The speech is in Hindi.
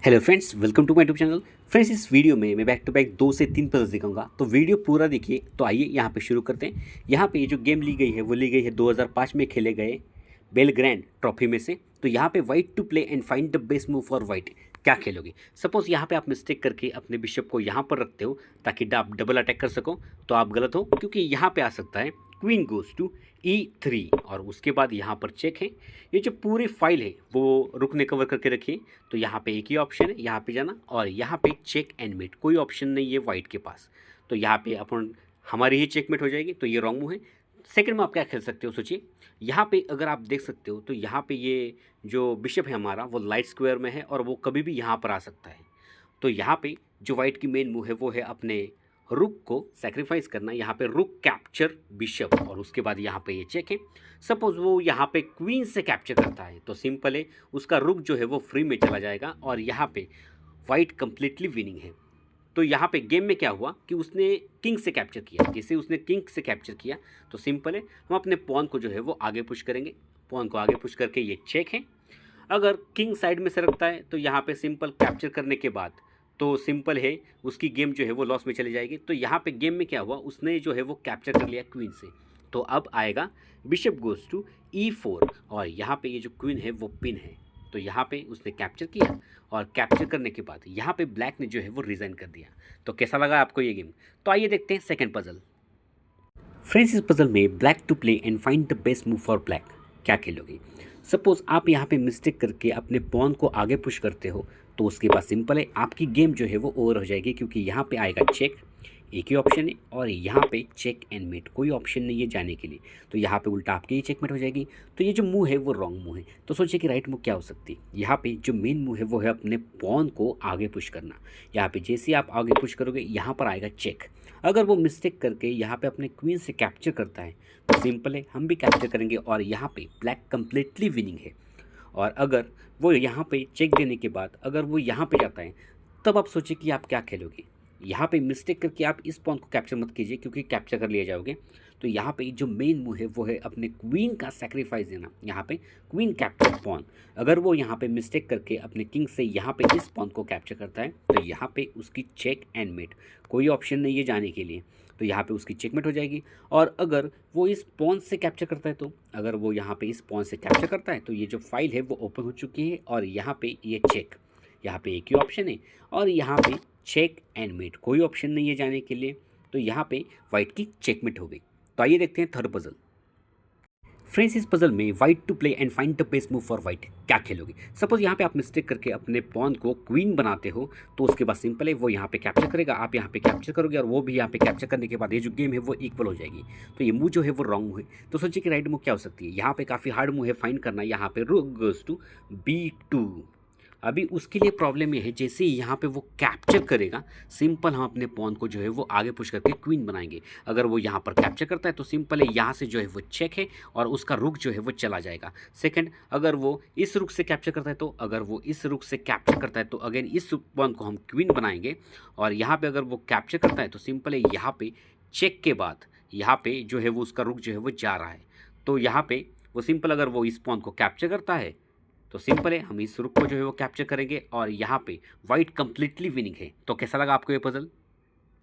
Hello friends, welcome to my YouTube channel. Friends, इस वीडियो में मैं बैक टू बैक 2 से 3 पजल्स दिखाऊंगा, तो वीडियो पूरा देखिए। तो आइए यहाँ पे शुरू करते हैं। यहाँ पे ये जो गेम ली गई है वो ली गई है 2005 में खेले गए बेलग्रैंड ट्रॉफी में से। तो यहाँ पे white to play and find the best move for white. क्या खेलोगे? सपोज यहाँ पे आप मिस्टेक करके अपने बिशप को यहाँ पर रखते हो ताकि आप डबल अटैक कर सको, तो आप गलत हो, क्योंकि यहाँ पे आ सकता है क्वीन गोज टू E3 और उसके बाद यहाँ पर चेक है। ये जो पूरी फाइल है वो रुक ने कवर करके रखिए। तो यहाँ पे एक ही ऑप्शन है, यहाँ पे जाना, और यहाँ पे चेक एंड मेट, कोई ऑप्शन नहीं है वाइट के पास। तो यहाँ पे अपन हमारी ही चेकमेट हो जाएगी, तो ये रॉन्ग मूव है। सेकंड में आप क्या खेल सकते हो, सोचिए। यहाँ पे अगर आप देख सकते हो तो यहाँ पे ये जो बिशप है हमारा वो लाइट स्क्वायर में है और वो कभी भी यहाँ पर आ सकता है। तो यहाँ पे जो वाइट की मेन मूव है वो है अपने रुक को सेक्रीफाइस करना। यहाँ पे रुक कैप्चर बिशप और उसके बाद यहाँ पे ये चेक है। सपोज वो यहाँ पे क्वीन से कैप्चर करता है तो सिंपल है, उसका रुक जो है वो फ्री में चला जाएगा और यहाँ पे वाइट कंप्लीटली विनिंग है। तो यहाँ पे गेम में क्या हुआ कि उसने किंग से कैप्चर किया। जैसे उसने किंग से कैप्चर किया तो सिंपल है, हम अपने पॉन को जो है वो आगे पुश करेंगे। पॉन को आगे पुश करके ये चेक है। अगर किंग साइड में से रखता है तो यहाँ पे सिंपल कैप्चर करने के बाद तो सिंपल है, उसकी गेम जो है वो लॉस में चली जाएगी। तो यहाँ पे गेम में क्या हुआ, उसने जो है वो कैप्चर कर लिया क्वीन से। तो अब आएगा बिशप गोज टू E4 और यहाँ पे ये जो क्वीन है वो पिन है। तो यहाँ पे उसने कैप्चर किया और कैप्चर करने के बाद यहाँ पे ब्लैक ने जो है वो रिजाइन कर दिया। तो कैसा लगा आपको ये गेम? तो आइए देखते हैं सेकेंड पजल। फ्रेंड्स, इस पजल में black to play and find the best move for black. क्या खेलोगे? सपोज आप यहाँ पे मिस्टेक करके अपने पॉन को आगे पुश करते हो तो उसके बाद सिंपल है, आपकी गेम जो है वो ओवर हो जाएगी, क्योंकि यहाँ पे आएगा चेक, एक ही ऑप्शन है, और यहाँ पे चेक एंड मेट, कोई ऑप्शन नहीं है जाने के लिए। तो यहाँ पे उल्टा आपकी ही चेकमेट हो जाएगी। तो ये जो मूव है वो रॉन्ग मूव है। तो सोचिए कि राइट मूव क्या हो सकती है। यहाँ पे जो मेन मूव है वो है अपने पॉन को आगे पुश करना। यहाँ पे जैसे आप आगे पुश करोगे यहाँ पर आएगा चेक। अगर वो मिस्टेक करके यहाँ पे अपने क्वीन से कैप्चर करता है तो सिंपल है, हम भी कैप्चर करेंगे और यहाँ पे ब्लैक कंप्लीटली विनिंग है। और अगर वो यहाँ पे चेक देने के बाद अगर वो यहाँ पे जाता है, तब आप सोचिए कि आप क्या खेलोगे। यहाँ पे मिस्टेक करके आप इस पॉन को कैप्चर मत कीजिए, क्योंकि कैप्चर कर लिया जाओगे। तो यहाँ पे जो मेन मूव है वो है अपने क्वीन का सेक्रीफाइस देना। यहाँ पे क्वीन कैप्चर पॉन, अगर वो यहाँ पे मिस्टेक करके अपने किंग से यहाँ पे इस पॉन को कैप्चर करता है तो यहाँ पे उसकी चेक एंड मेट, कोई ऑप्शन नहीं है जाने के लिए। तो यहाँ पे उसकी चेकमेट हो जाएगी। और अगर वो इस पॉन से कैप्चर करता है, तो अगर वो यहाँ पे इस पॉन से कैप्चर करता है तो ये जो फाइल है वो ओपन हो चुकी है और यहाँ पे ये चेक, यहाँ पे एक ही ऑप्शन है और यहाँ पे चेक एंड मेट, कोई ऑप्शन नहीं है जाने के लिए। तो यहाँ पे वाइट की चेकमेट हो गई। तो आइए देखते हैं थर्ड पजल। फ्रेंड्स, इस पजल में white to play and find the best move for white. क्या खेलोगे? सपोज यहाँ पे आप मिस्टेक करके अपने पॉन को क्वीन बनाते हो तो उसके बाद सिंपल है, वो यहाँ पे कैप्चर करेगा, आप यहाँ पे कैप्चर करोगे और वो भी यहाँ पे कैप्चर करने के बाद ये जो गेम है वो इक्वल हो जाएगी। तो ये मूव जो है वो रॉन्ग मूव है। तो सोचिए कि राइट मूव क्या हो सकती है। यहाँ पे काफ़ी हार्ड मूव है फाइंड करना। यहाँ पे रुक गोज टू B2। अभी उसके लिए प्रॉब्लम ये है, जैसे ही यहाँ पे वो कैप्चर करेगा, सिंपल हम अपने पॉन को जो है वो आगे पुश करके क्वीन बनाएंगे। अगर वो यहाँ पर कैप्चर करता है तो सिंपल है, यहाँ से जो है वो चेक है और उसका रुक जो है वो चला जाएगा। सेकंड, अगर वो इस रुक से कैप्चर करता है तो अगर वो इस रुक से कैप्चर करता है तो अगेन इस पॉन को हम क्वीन बनाएंगे। और यहाँ पर अगर वो कैप्चर करता है तो सिंपल है, यहाँ पर चेक के बाद यहाँ पर जो है वो उसका रुक जो है वो जा रहा है। तो यहाँ पर वो सिंपल, अगर वो इस पॉन को कैप्चर करता है तो सिंपल है, हम इस रुक को जो है वो कैप्चर करेंगे और यहाँ पे वाइट कंप्लीटली विनिंग है। तो कैसा लगा आपको ये पजल?